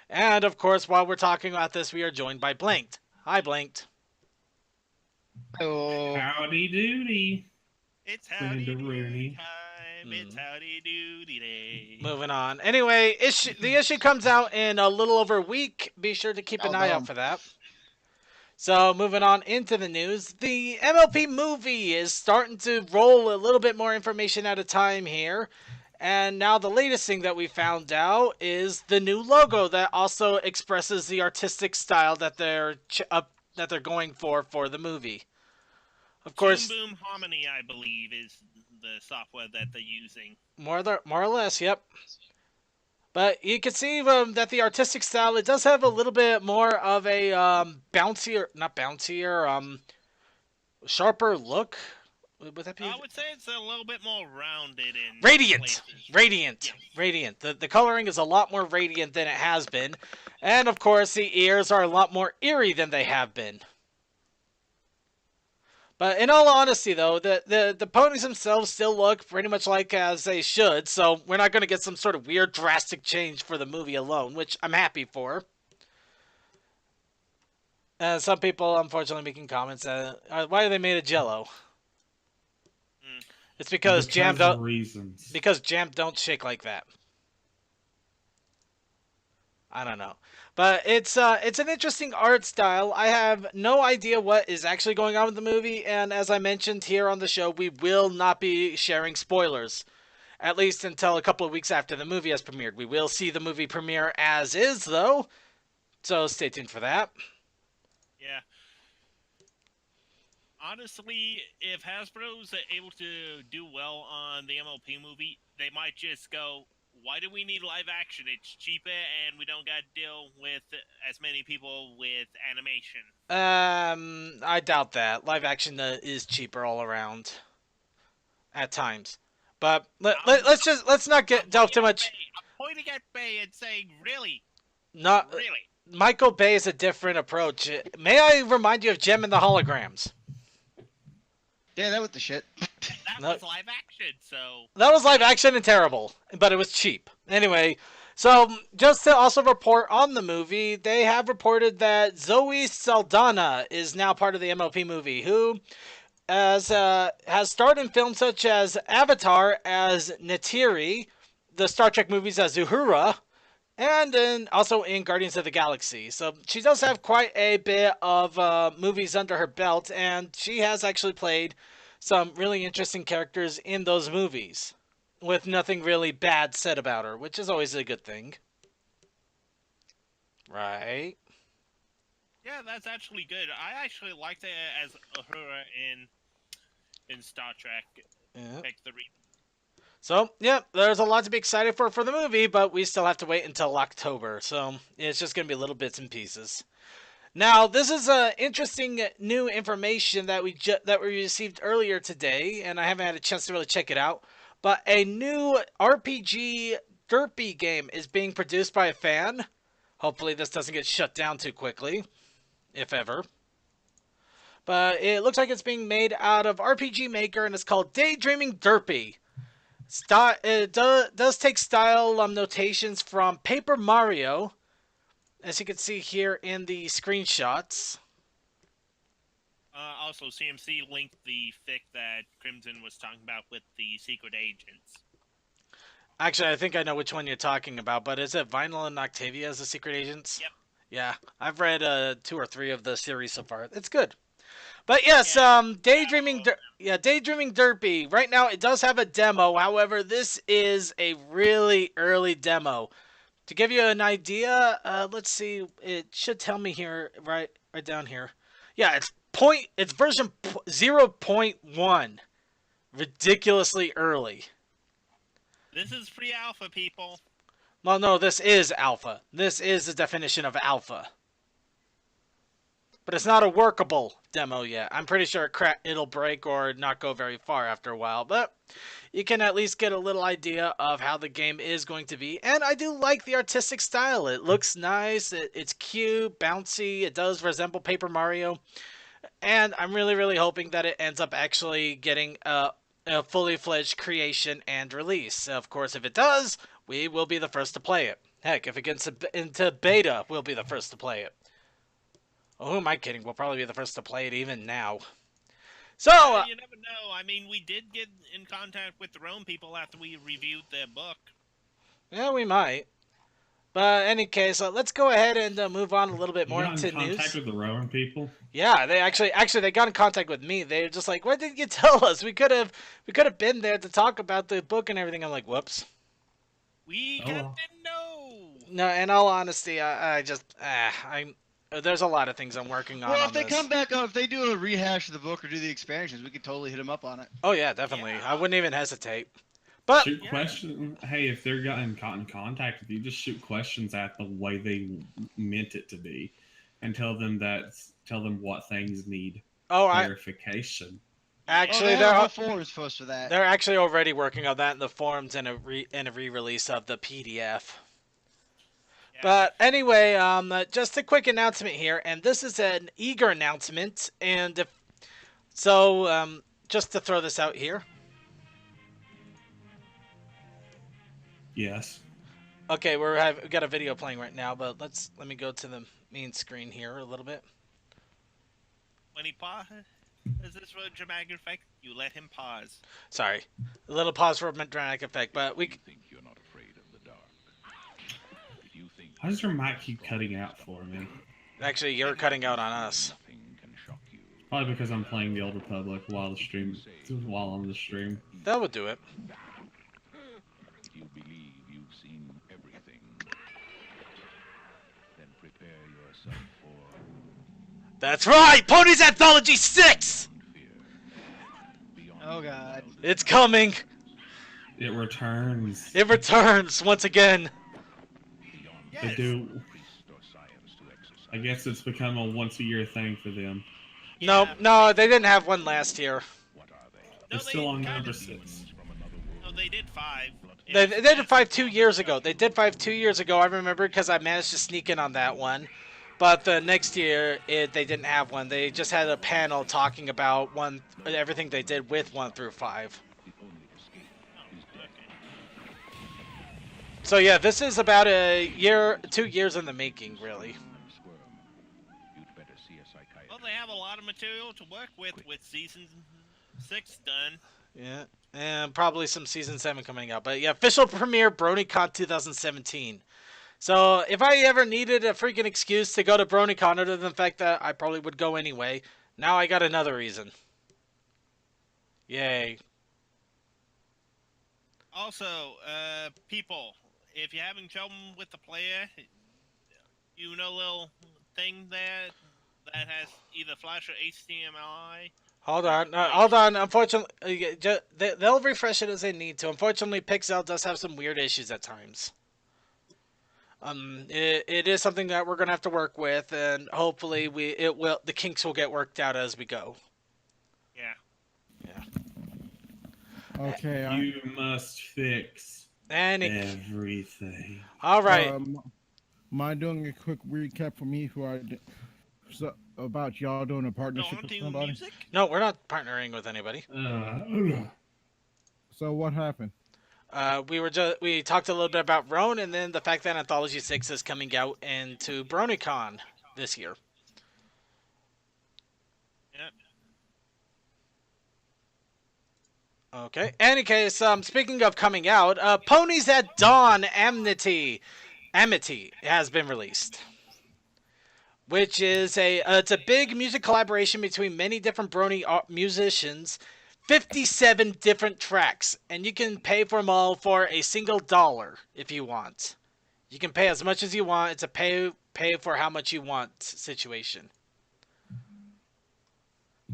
[SPEAKER 2] And of course, while we're talking about this, we are joined by Blanked. Hi, Blanked.
[SPEAKER 7] Oh,
[SPEAKER 3] Howdy doody.
[SPEAKER 4] It's howdy
[SPEAKER 3] Brenda
[SPEAKER 4] doody
[SPEAKER 3] Rooney.
[SPEAKER 4] time. It's howdy doody day.
[SPEAKER 2] Moving on. Anyway, the issue comes out in a little over a week. Be sure to keep an eye out for that. So, moving on into the news, the MLP movie is starting to roll a little bit more information at a time here. And now the latest thing that we found out is the new logo that also expresses the artistic style that they're going for the movie. Of course,
[SPEAKER 4] Boom Harmony, I believe, is the software that they're using.
[SPEAKER 2] more or less, yep. But you can see that the artistic style, it does have a little bit more of a sharper look. Would that be?
[SPEAKER 4] I would say it's a little bit more rounded in
[SPEAKER 2] Radiant.
[SPEAKER 4] places.
[SPEAKER 2] Radiant.
[SPEAKER 4] Yes.
[SPEAKER 2] Radiant. The coloring is a lot more radiant than it has been. And of course, the ears are a lot more eerie than they have been. But in all honesty, though, the ponies themselves still look pretty much like as they should, so we're not going to get some sort of weird, drastic change for the movie alone, which I'm happy for. Some people, unfortunately, making comments, why they made it Jello? It's because Jam
[SPEAKER 3] of reasons.
[SPEAKER 2] don't shake like that. I don't know. But it's an interesting art style. I have no idea what is actually going on with the movie, and as I mentioned here on the show, we will not be sharing spoilers. At least until a couple of weeks after the movie has premiered. We will see the movie premiere as is, though. So stay tuned for that.
[SPEAKER 4] Yeah. Honestly, if Hasbro's able to do well on the MLP movie, they might just go, why do we need live action? It's cheaper and we don't got to deal with as many people with animation.
[SPEAKER 2] I doubt that. Live action is cheaper all around. At times. But let's not delve too much.
[SPEAKER 4] I'm pointing at Bay and saying, really?
[SPEAKER 2] Not
[SPEAKER 4] Really?
[SPEAKER 2] Michael Bay is a different approach. May I remind you of Gem and the Holograms?
[SPEAKER 7] yeah, that was the shit.
[SPEAKER 4] That
[SPEAKER 2] No.
[SPEAKER 4] was live action, so...
[SPEAKER 2] That was live action and terrible, but it was cheap. Anyway, so just to also report on the movie, they have reported that Zoe Saldana is now part of the MLP movie, who has starred in films such as Avatar as Neytiri, the Star Trek movies as Uhura, and also in Guardians of the Galaxy. So she does have quite a bit of movies under her belt, and she has actually played some really interesting characters in those movies, with nothing really bad said about her, which is always a good thing. Right?
[SPEAKER 4] Yeah, that's actually good. I actually liked it as Uhura in Star Trek.
[SPEAKER 2] Yeah.
[SPEAKER 4] Pick the
[SPEAKER 2] So, yeah, there's a lot to be excited for the movie, but we still have to wait until October, so it's just going to be little bits and pieces. Now, this is interesting new information that we received earlier today, and I haven't had a chance to really check it out, but a new RPG derpy game is being produced by a fan. Hopefully this doesn't get shut down too quickly, if ever. But it looks like it's being made out of RPG Maker, and it's called Daydreaming Derpy. It does take style notations from Paper Mario, as you can see here in the screenshots.
[SPEAKER 4] Also, CMC linked the fic that Crimson was talking about with the secret agents.
[SPEAKER 2] Actually, I think I know which one you're talking about, but is it Vinyl and Octavia as the secret agents?
[SPEAKER 4] Yep.
[SPEAKER 2] Yeah, I've read 2 or 3 of the series so far. It's good. But yes,
[SPEAKER 4] Yeah.
[SPEAKER 2] Daydreaming Derpy. Right now, it does have a demo. However, this is a really early demo. To give you an idea, let's see. It should tell me here, right down here. Yeah, it's version 0.1. Ridiculously early.
[SPEAKER 4] This is free alpha, people.
[SPEAKER 2] Well, no, this is alpha. This is the definition of alpha. But it's not a workable demo yet. I'm pretty sure it'll break or not go very far after a while. But you can at least get a little idea of how the game is going to be. And I do like the artistic style. It looks nice. It's cute, bouncy. It does resemble Paper Mario. And I'm really, really hoping that it ends up actually getting a fully fledged creation and release. Of course, if it does, we will be the first to play it. Heck, if it gets into beta, we'll be the first to play it. Oh, who am I kidding? We'll probably be the first to play it even now. So,
[SPEAKER 4] You never know. I mean, we did get in contact with the Rome people after we reviewed their book.
[SPEAKER 2] yeah, we might. But in any case, let's go ahead and move on a little bit more
[SPEAKER 3] You got
[SPEAKER 2] into
[SPEAKER 3] in contact
[SPEAKER 2] news.
[SPEAKER 3] with the Rowan people?
[SPEAKER 2] Yeah, they actually they got in contact with me. They were just like, "Why didn't you tell us? We could have been there to talk about the book and everything." I'm like, "Whoops."
[SPEAKER 4] We
[SPEAKER 3] Oh,
[SPEAKER 4] didn't
[SPEAKER 3] well.
[SPEAKER 4] know.
[SPEAKER 2] No, in all honesty, there's a lot of things I'm working on.
[SPEAKER 7] Well,
[SPEAKER 2] on
[SPEAKER 7] if they
[SPEAKER 2] this.
[SPEAKER 7] come back on, if they do a rehash of the book or do the expansions, we could totally hit them up on it.
[SPEAKER 2] Oh yeah, definitely.
[SPEAKER 4] Yeah.
[SPEAKER 2] I wouldn't even hesitate. But
[SPEAKER 3] Shoot
[SPEAKER 4] Yeah.
[SPEAKER 3] questions. Hey, if they're in contact with you, just shoot questions at the way they meant it to be, and tell them what things need clarification.
[SPEAKER 2] actually
[SPEAKER 7] they have whole forums post for that.
[SPEAKER 2] they're actually already working on that in the forums and a re-release of the PDF.
[SPEAKER 4] Yeah.
[SPEAKER 2] But anyway, just a quick announcement here, and this is an eager announcement, and just to throw this out here.
[SPEAKER 3] Yes.
[SPEAKER 2] Okay, we've got a video playing right now, but let me go to the main screen here a little bit.
[SPEAKER 4] When he pauses, is this for a dramatic effect? You let him pause.
[SPEAKER 2] Sorry, a little pause for a dramatic effect, but we.
[SPEAKER 8] Think you're not afraid of the dark. If you think
[SPEAKER 3] Why does your mic keep cutting out for me?
[SPEAKER 2] Actually, you're cutting out on us.
[SPEAKER 8] nothing can shock you,
[SPEAKER 3] Probably because I'm playing the Old Republic while on the stream.
[SPEAKER 2] That would do it.
[SPEAKER 8] if you believe you've seen everything, then prepare yourself for
[SPEAKER 2] That's right, Pony's Anthology 6.
[SPEAKER 8] fear. Beyond
[SPEAKER 7] Oh god.
[SPEAKER 2] It's coming.
[SPEAKER 3] It returns.
[SPEAKER 2] It returns once again.
[SPEAKER 3] They
[SPEAKER 4] Yes.
[SPEAKER 3] do.
[SPEAKER 8] priest or science to exercise.
[SPEAKER 3] I guess it's become a once-a-year thing for them.
[SPEAKER 4] Yeah.
[SPEAKER 2] No, they didn't have one last year.
[SPEAKER 8] What are they?
[SPEAKER 4] No,
[SPEAKER 3] They're still on
[SPEAKER 4] kind
[SPEAKER 3] number
[SPEAKER 4] of-
[SPEAKER 3] 6.
[SPEAKER 8] From another world.
[SPEAKER 4] No, they did 5.
[SPEAKER 2] They did 5 2 years ago. They did 5 2 years ago. I remember because I managed to sneak in on that one. But the next year, they didn't have one. They just had a panel talking about everything they did with 1 through 5.
[SPEAKER 8] The only escape is death.
[SPEAKER 2] So yeah, this is about 2 years in the making, really.
[SPEAKER 8] Squirm. You'd better see a psychiatrist.
[SPEAKER 4] Well, they have a lot of material to work with season 6 done.
[SPEAKER 2] Yeah, and probably some season 7 coming out. But yeah, official premiere BronyCon 2017. So if I ever needed a freaking excuse to go to BronyCon, other than the fact that I probably would go anyway, now I got another reason. Yay.
[SPEAKER 4] Also, people, if you're having trouble with the player, you know, little thing there that has either Flash or HDMI.
[SPEAKER 2] Hold on. Unfortunately, they'll refresh it as they need to. Unfortunately, Pixel does have some weird issues at times. It is something that we're gonna have to work with, and hopefully the kinks will get worked out as we go.
[SPEAKER 4] Yeah.
[SPEAKER 6] Okay.
[SPEAKER 3] You must fix everything.
[SPEAKER 2] All right.
[SPEAKER 6] Mind doing a quick recap for me about y'all doing a
[SPEAKER 4] No,
[SPEAKER 6] partnership
[SPEAKER 4] on
[SPEAKER 6] with
[SPEAKER 4] to
[SPEAKER 6] somebody?
[SPEAKER 4] music?
[SPEAKER 2] No, we're not partnering with anybody.
[SPEAKER 6] So what happened?
[SPEAKER 2] We talked a little bit about Roan, and then the fact that Anthology 6 is coming out into BronyCon this year.
[SPEAKER 4] Yep.
[SPEAKER 2] Okay. Any case, speaking of coming out, Ponies at Dawn Amity has been released, which is it's a big music collaboration between many different Brony musicians. 57 different tracks, and you can pay for them all for a single $1 if you want. You can pay as much as you want. It's a pay for how much you want situation.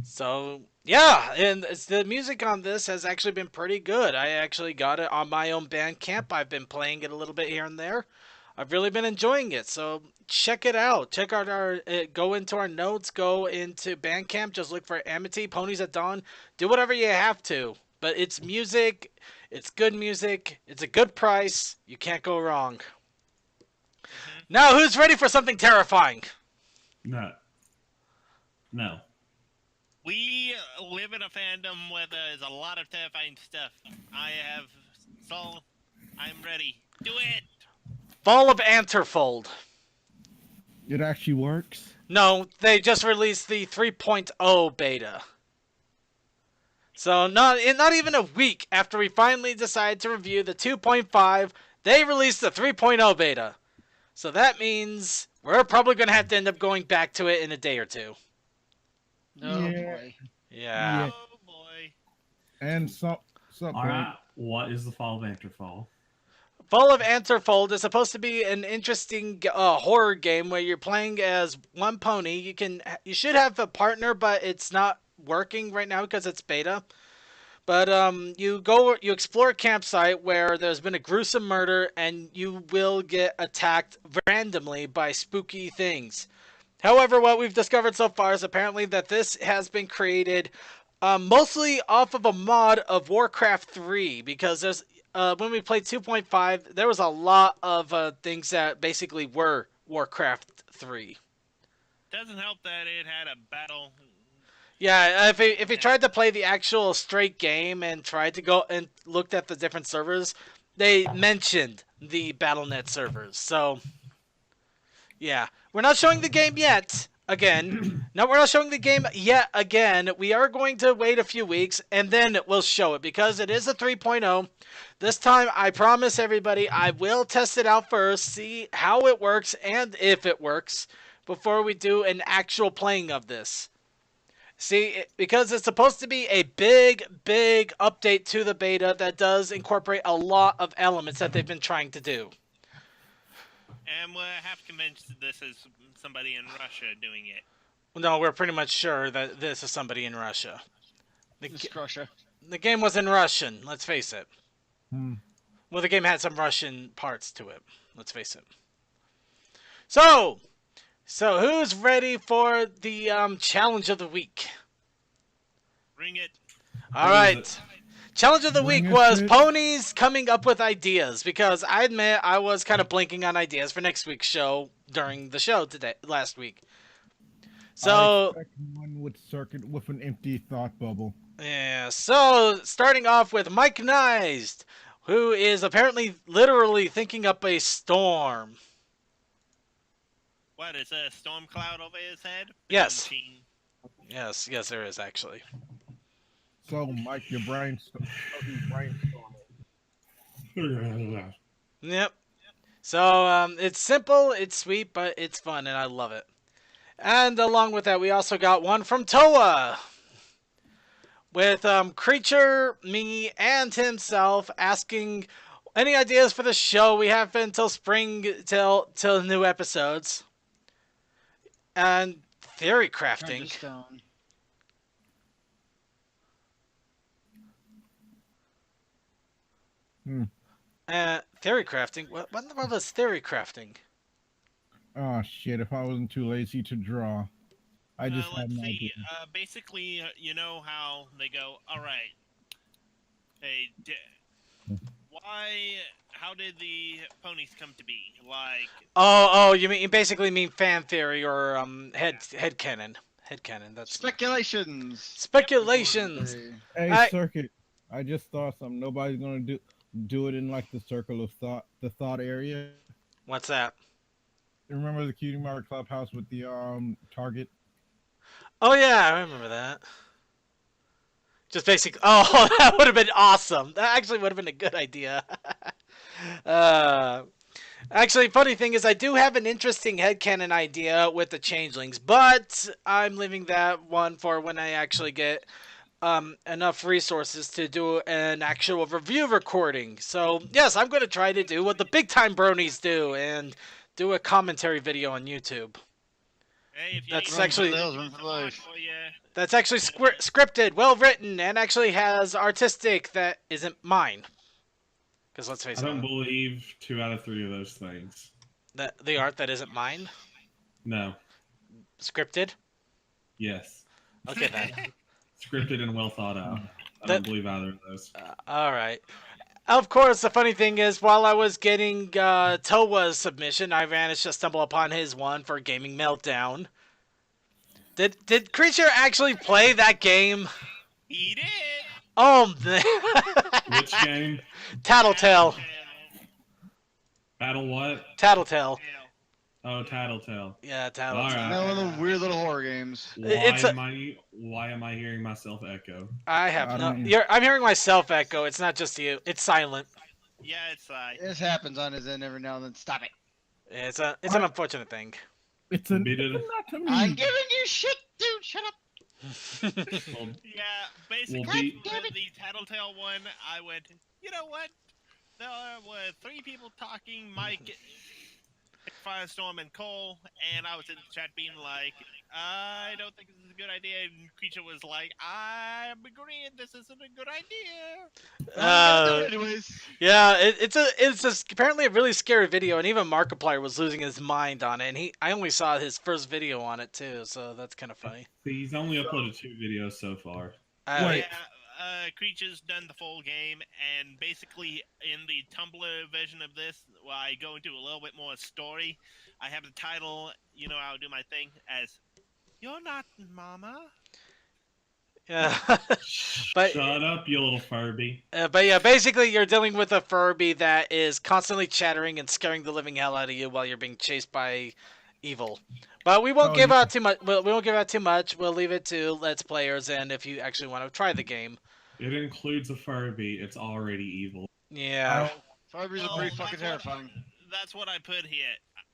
[SPEAKER 2] So yeah, and the music on this has actually been pretty good. I actually got it on my own Bandcamp. I've been playing it a little bit here and there. I've really been enjoying it. So check it out. Check out our go into our notes. Go into Bandcamp. Just look for Amity Ponies at Dawn. Do whatever you have to. But it's music. It's good music. It's a good price. You can't go wrong. Now, who's ready for something terrifying?
[SPEAKER 3] No. No.
[SPEAKER 4] We live in a fandom where there's a lot of terrifying stuff. I'm ready. Do it!
[SPEAKER 2] Fall of Anterfold.
[SPEAKER 6] It actually works.
[SPEAKER 2] No, they just released the 3.0 beta. So not even a week after we finally decided to review the 2.5, they released the 3.0 beta. So that means we're probably going to have to end up going back to it in a day or two.
[SPEAKER 7] Oh
[SPEAKER 6] Yeah.
[SPEAKER 7] boy.
[SPEAKER 2] Yeah.
[SPEAKER 4] Oh boy.
[SPEAKER 6] And some
[SPEAKER 3] All right. What is the Fall of Anterfall?
[SPEAKER 2] Fall of Anterfold is supposed to be an interesting horror game where you're playing as one pony. You should have a partner, but it's not working right now because it's beta. But you explore a campsite where there's been a gruesome murder, and you will get attacked randomly by spooky things. However, what we've discovered so far is apparently that this has been created mostly off of a mod of Warcraft 3, because there's when we played 2.5, there was a lot of things that basically were Warcraft 3.
[SPEAKER 4] Doesn't help that it had a battle.
[SPEAKER 2] Yeah, if you tried to play the actual straight game and tried to go and looked at the different servers, they mentioned the BattleNet servers. So, yeah. We're not showing the game yet. Again. No, we're not showing the game yet again. We are going to wait a few weeks, and then we'll show it, because it is a 3.0. This time, I promise everybody, I will test it out first, see how it works, and if it works, before we do an actual playing of this. See, because it's supposed to be a big update to the beta that does incorporate a lot of elements that they've been trying to do.
[SPEAKER 4] And we're half convinced that this is somebody in Russia doing it.
[SPEAKER 2] No, we're pretty much sure that this is somebody in Russia.
[SPEAKER 7] Just Russia.
[SPEAKER 2] The game was in Russian, let's face it.
[SPEAKER 6] Hmm.
[SPEAKER 2] Well, the game had some Russian parts to it, let's face it. So who's ready for the challenge of the week?
[SPEAKER 4] Bring it.
[SPEAKER 2] All
[SPEAKER 3] What is
[SPEAKER 2] right.
[SPEAKER 3] it?
[SPEAKER 2] Challenge of the
[SPEAKER 6] Bring
[SPEAKER 2] week
[SPEAKER 6] it
[SPEAKER 2] was
[SPEAKER 6] to-
[SPEAKER 2] ponies coming up with ideas, because I admit I was kind of blinking on ideas for next week's show during the show last week.
[SPEAKER 6] I
[SPEAKER 2] So
[SPEAKER 6] expect one with circuit with an empty thought bubble.
[SPEAKER 2] yeah, so starting off with Mike Nized, who is apparently literally thinking up a storm.
[SPEAKER 4] What, is a storm cloud over his head?
[SPEAKER 2] Yes.
[SPEAKER 4] Machine.
[SPEAKER 2] Yes, there is actually.
[SPEAKER 6] So, Mike, your brainstorm.
[SPEAKER 2] Yep. So it's simple, it's sweet, but it's fun, and I love it. And along with that, we also got one from Toa, with Creature, me, and himself asking any ideas for the show. We have until spring till new episodes. And theory crafting.
[SPEAKER 7] Under stone.
[SPEAKER 2] Theory crafting. What in the world is theory crafting?
[SPEAKER 6] Oh shit! If I wasn't too lazy to draw, I just had
[SPEAKER 4] Let's
[SPEAKER 6] an idea.
[SPEAKER 4] see. Basically, you know how they go, all right, hey, how did the ponies come to be? Like,
[SPEAKER 2] Oh, you basically mean fan theory or headcanon. Headcanon. That's
[SPEAKER 7] Speculations.
[SPEAKER 2] speculations.
[SPEAKER 6] Hey, Circuit. I just thought something. Nobody's gonna do it in like the circle of thought, the thought area.
[SPEAKER 2] What's that?
[SPEAKER 6] Remember the Cutie Mark Clubhouse with the target?
[SPEAKER 2] Oh yeah, I remember that. Just basic. Oh, that would have been awesome. That actually would have been a good idea. Actually, funny thing is, I do have an interesting headcanon idea with the changelings, but I'm leaving that one for when I actually get enough resources to do an actual review recording. So yes, I'm gonna try to do what the big time bronies do and do a commentary video on YouTube.
[SPEAKER 4] Hey, if you
[SPEAKER 2] That's
[SPEAKER 4] need
[SPEAKER 2] actually-
[SPEAKER 4] me to
[SPEAKER 7] Run for
[SPEAKER 4] do
[SPEAKER 7] the
[SPEAKER 4] some
[SPEAKER 7] hills,
[SPEAKER 4] art
[SPEAKER 7] run for
[SPEAKER 4] for you,
[SPEAKER 2] That's actually scripted, well written, and actually has artistic that isn't mine. Because let's face
[SPEAKER 3] I don't
[SPEAKER 2] it,
[SPEAKER 3] believe 2 out of 3 of those things.
[SPEAKER 2] the art that isn't mine,
[SPEAKER 3] No.
[SPEAKER 2] scripted.
[SPEAKER 3] Yes.
[SPEAKER 2] Okay then.
[SPEAKER 3] Scripted and well thought out. I
[SPEAKER 2] That-
[SPEAKER 3] don't believe either of those.
[SPEAKER 2] All right. Of course, the funny thing is, while I was getting Towa's submission, I managed to stumble upon his one for Gaming Meltdown. Did Creature actually play that game?
[SPEAKER 4] he did.
[SPEAKER 2] Oh, man.
[SPEAKER 3] Which game?
[SPEAKER 2] Tattletale.
[SPEAKER 3] Battle what?
[SPEAKER 2] Tattletale.
[SPEAKER 3] Oh, Tattletale.
[SPEAKER 2] Yeah, Tattletale.
[SPEAKER 3] Alright.
[SPEAKER 7] No, one of the weird little horror games.
[SPEAKER 3] Why am I hearing myself echo?
[SPEAKER 2] I have
[SPEAKER 6] I
[SPEAKER 2] no.
[SPEAKER 6] don't-
[SPEAKER 2] I'm hearing myself echo. It's not just you. It's silent.
[SPEAKER 4] Yeah, it's
[SPEAKER 7] This happens on his end every now and then. Stop it.
[SPEAKER 2] It's an unfortunate thing.
[SPEAKER 6] It's a
[SPEAKER 3] Beat it.
[SPEAKER 6] not to me.
[SPEAKER 7] I'm giving you shit, dude. Shut up.
[SPEAKER 3] Well,
[SPEAKER 4] yeah. Basically,
[SPEAKER 3] We'll be-
[SPEAKER 4] with the Tattletale one, I went. You know what? There were 3 people talking. Mike, Firestorm, and Cole, and I was in the chat being like, I don't think this is a good idea. And Creature was like, I'm agreeing this isn't a good idea.
[SPEAKER 7] Anyways,
[SPEAKER 2] Yeah, it's apparently a really scary video, and even Markiplier was losing his mind on it. And I only saw his first video on it too, so that's kind of funny.
[SPEAKER 3] he's only uploaded 2 videos so far.
[SPEAKER 6] Wait.
[SPEAKER 4] Yeah, Creature's done the full game, and basically in the Tumblr version of this, well, I go into a little bit more story. I have the title, you know, I'll do my thing as, "You're not Mama."
[SPEAKER 2] Yeah, But-
[SPEAKER 3] Shut up, you little Furby.
[SPEAKER 2] but yeah, basically you're dealing with a Furby that is constantly chattering and scaring the living hell out of you while you're being chased by evil. But we won't
[SPEAKER 6] Oh,
[SPEAKER 2] give
[SPEAKER 6] yeah.
[SPEAKER 2] out too much. We won't give out too much. We'll leave it to Let's Players, and if you actually want to try the game.
[SPEAKER 3] It includes a Furby. It's already evil.
[SPEAKER 2] Yeah.
[SPEAKER 7] Furbies are
[SPEAKER 4] Oh,
[SPEAKER 7] pretty fucking
[SPEAKER 4] that's
[SPEAKER 7] terrifying.
[SPEAKER 4] That's what I put here.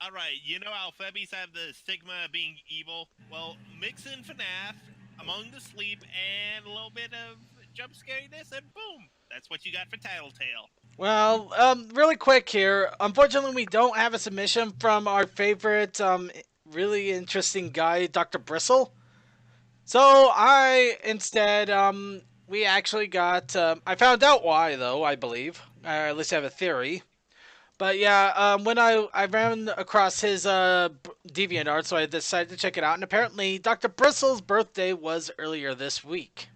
[SPEAKER 4] Alright, you know how Furbies have the stigma of being evil? Well, mix in FNAF, Among the Sleep, and a little bit of jump scariness, and boom! That's what you got for Tattletale.
[SPEAKER 2] Well, really quick here. Unfortunately, we don't have a submission from our favorite, really interesting guy, Dr. Bristle. So instead, we actually got, I found out why, though, I believe. At least I have a theory. But yeah, when I ran across his DeviantArt, so I decided to check it out. And apparently, Dr. Bristle's birthday was earlier this week.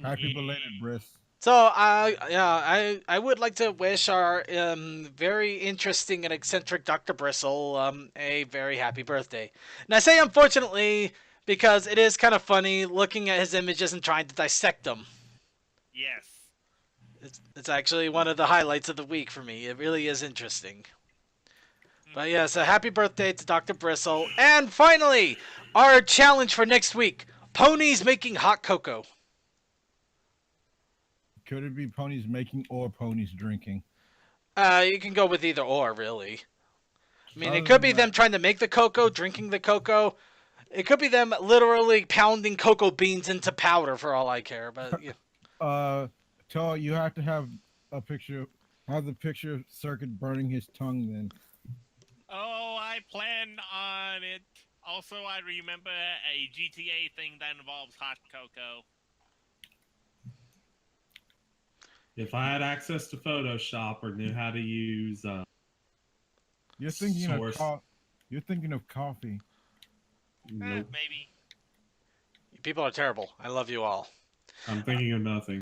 [SPEAKER 6] Happy belated, Briss.
[SPEAKER 2] So I would like to wish our very interesting and eccentric Dr. Bristle a very happy birthday. And I say unfortunately because it is kind of funny looking at his images and trying to dissect them.
[SPEAKER 4] Yes.
[SPEAKER 2] It's actually one of the highlights of the week for me. It really is interesting. But yeah, so happy birthday to Dr. Bristle. And finally, our challenge for next week: ponies making hot cocoa.
[SPEAKER 6] Could it be ponies making or ponies drinking?
[SPEAKER 2] You can go with either or, really. I mean, it
[SPEAKER 6] Other
[SPEAKER 2] could be
[SPEAKER 6] than
[SPEAKER 2] them
[SPEAKER 6] that-
[SPEAKER 2] trying to make the cocoa, drinking the cocoa. It could be them literally pounding cocoa beans into powder, for all I care. But yeah.
[SPEAKER 6] Tell you have to have a picture. Have the picture of Circuit burning his tongue. Then
[SPEAKER 4] Oh, I plan on it. Also, I remember a GTA thing that involves hot cocoa.
[SPEAKER 3] If I had access to Photoshop or knew how to use,
[SPEAKER 6] you're thinking
[SPEAKER 3] Source.
[SPEAKER 6] you're thinking of coffee.
[SPEAKER 3] nope,
[SPEAKER 4] Maybe.
[SPEAKER 2] People are terrible. I love you all.
[SPEAKER 3] I'm thinking of nothing.